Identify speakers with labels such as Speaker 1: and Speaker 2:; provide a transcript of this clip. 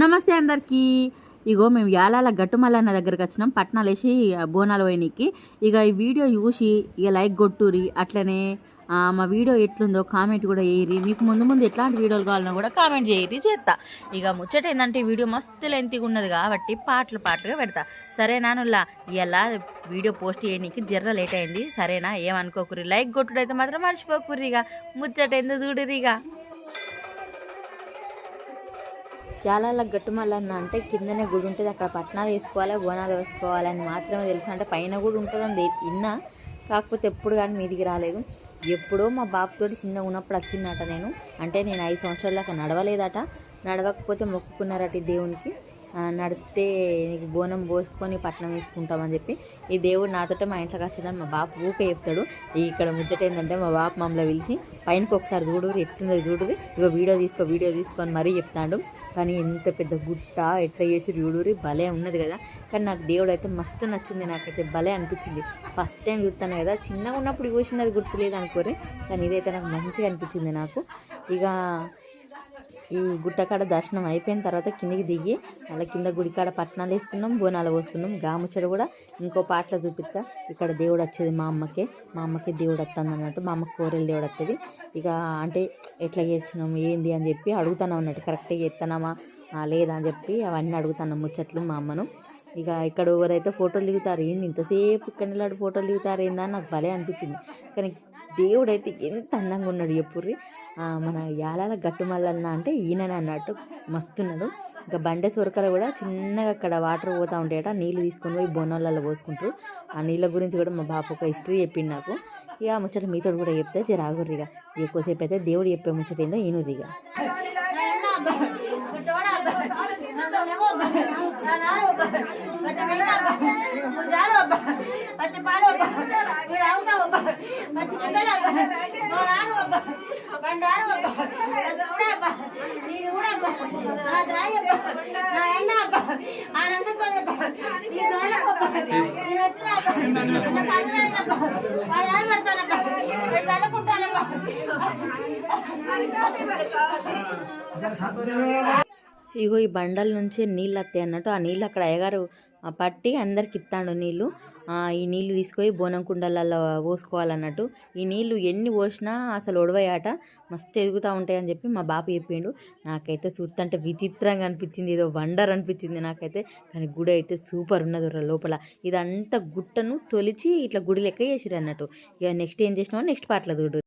Speaker 1: నమస్తే అందరికీ. ఇగో మేము యాలాల గట్టుమల్లన్న దగ్గరికి వచ్చినాం పట్నాలు వేసి బోనాలు పోయినకి. ఇక ఈ వీడియో చూసి ఇక లైక్ కొట్టురి, అట్లనే మా వీడియో ఎట్లుందో కామెంట్ కూడా చేయరి. మీకు ముందు ఎట్లాంటి వీడియోలు కావాలన్నా కూడా కామెంట్ చేయరి, చేస్తా. ఇక ముచ్చట ఏంటంటే వీడియో మస్తు లెంతీగా ఉన్నది కాబట్టి పాటలుగా పెడతా. సరేనా? నువ్వులా ఇలా వీడియో పోస్ట్ చేయడానికి జర్ర లేట్ అయింది, సరేనా? ఏమనుకోకురి. లైక్ కొట్టుడు అయితే మాత్రం మర్చిపోకుర్రి. ఇక ముచ్చట ఎందుకు చూడరు. ఇక యాలాల గట్టుమల్లన్న అంటే కిందనే గుడి ఉంటుంది, అక్కడ పట్నాలు వేసుకోవాలి, బోనాలు వేసుకోవాలి అని మాత్రమే తెలుసు. అంటే పైన కూడా ఉంటుందని విన్నా, కాకపోతే ఎప్పుడు కానీ మీదికి రాలేదు. ఎప్పుడో మా బాబుతోటి చిన్నగా ఉన్నప్పుడు వచ్చిందట. నేను 5 సంవత్సరాల దాకా నడవలేదట. నడవకపోతే మొక్కుకున్నారట ఈ దేవునికి, నడితే నీకు బోనం పోసుకొని పట్నం వేసుకుంటామని చెప్పి. ఈ దేవుడు నాతోటే మా ఇంట్లోకి వచ్చాడని మా బాపు ఊకే చెప్తాడు. ఇక్కడ ముచ్చట ఏంటంటే మా బాపు మమ్మల్ని పిలిచి పైనకి ఒకసారి చూడురు, ఎట్లున్నది చూడురు, ఇక వీడియో తీసుకొని మరీ చెప్తాడు. కానీ ఎంత పెద్ద గుట్ట ఎట్లా చేసి చూడురి, భలే ఉన్నది కదా. కానీ నాకు దేవుడు అయితే మస్తు నచ్చింది, నాకైతే భలే అనిపించింది. ఫస్ట్ టైం చూస్తాను కదా, చిన్నగా ఉన్నప్పుడు చూసింది అది గుర్తులేదు అనుకోరే, కానీ ఇదైతే నాకు మంచిగా అనిపించింది నాకు. ఇక ఈ గుట్టకాడ దర్శనం అయిపోయిన తర్వాత కిందికి దిగి మళ్ళీ కింద గుడికాడ పట్నాలు వేసుకున్నాం, బోనాలు పోసుకున్నాం. గాముచ్చట కూడా ఇంకో పాటలో చూపిస్తా. ఇక్కడ దేవుడు వచ్చేది మా అమ్మకే దేవుడు వస్తుంది అన్నట్టు. మా అమ్మకి కోరెల దేవుడు వస్తుంది. ఇక అంటే ఎట్లా చేసినాం ఏంది అని చెప్పి అడుగుతాను అన్నట్టు, కరెక్ట్గా చేస్తున్నామా లేదా అని చెప్పి అవన్నీ అడుగుతాను ముచ్చట్లు మా అమ్మను. ఇక ఇక్కడ ఎవరైతే ఫోటోలు దిగుతారు, ఏంది ఇంతసేపు ఇక్కడ నిలబడి ఫోటోలు దిగుతారు ఏందని నాకు భలే అనిపించింది. కానీ దేవుడు అయితే ఎంత అందంగా ఉన్నాడు చెప్పుర్రి. మన యాలాల గట్టుమల్లన్న అంటే ఈయననే అన్నట్టు మస్తున్నాడు. ఇంకా బండే సొరకలు కూడా చిన్నగా అక్కడ వాటర్ పోతూ ఉంటాయట, నీళ్ళు తీసుకొని పోయి బోనాలలో పోసుకుంటారు. ఆ నీళ్ళ గురించి కూడా మా బాపు ఒక హిస్టరీ చెప్పింది నాకు. ఇక ముచ్చట మీతో కూడా చెప్తే జరాగుర్రిగా. ఎక్కువసేపు అయితే దేవుడు చెప్పే ముచ్చట ఏందో ఈనురిగా. ఇగో ఈ బండల నుంచి నీళ్ళు వస్తాయి అన్నట్టు. ఆ నీళ్ళు అక్కడ అయ్యగారు పట్టి అందరికి ఇస్తాడు నీళ్ళు. ఈ నీళ్ళు తీసుకొని బోనం కుండలలో పోసుకోవాలన్నట్టు. ఈ నీళ్ళు ఎన్ని పోసినా అసలు ఒడవయాట, మస్తు ఎదుగుతూ ఉంటాయని చెప్పి మా బాపు చెప్పిండు. నాకైతే చూస్తుంటే విచిత్రంగా అనిపించింది, ఏదో వండర్ అనిపించింది నాకైతే. కానీ గుడి అయితే సూపర్ ఉన్నది లోపల. ఇదంతా గుట్టను తొలిచి ఇట్లా గుడి లెక్క చేసిరు అన్నట్టు. ఇక నెక్స్ట్ ఏం చేసినామో నెక్స్ట్ పాటలో చూడు.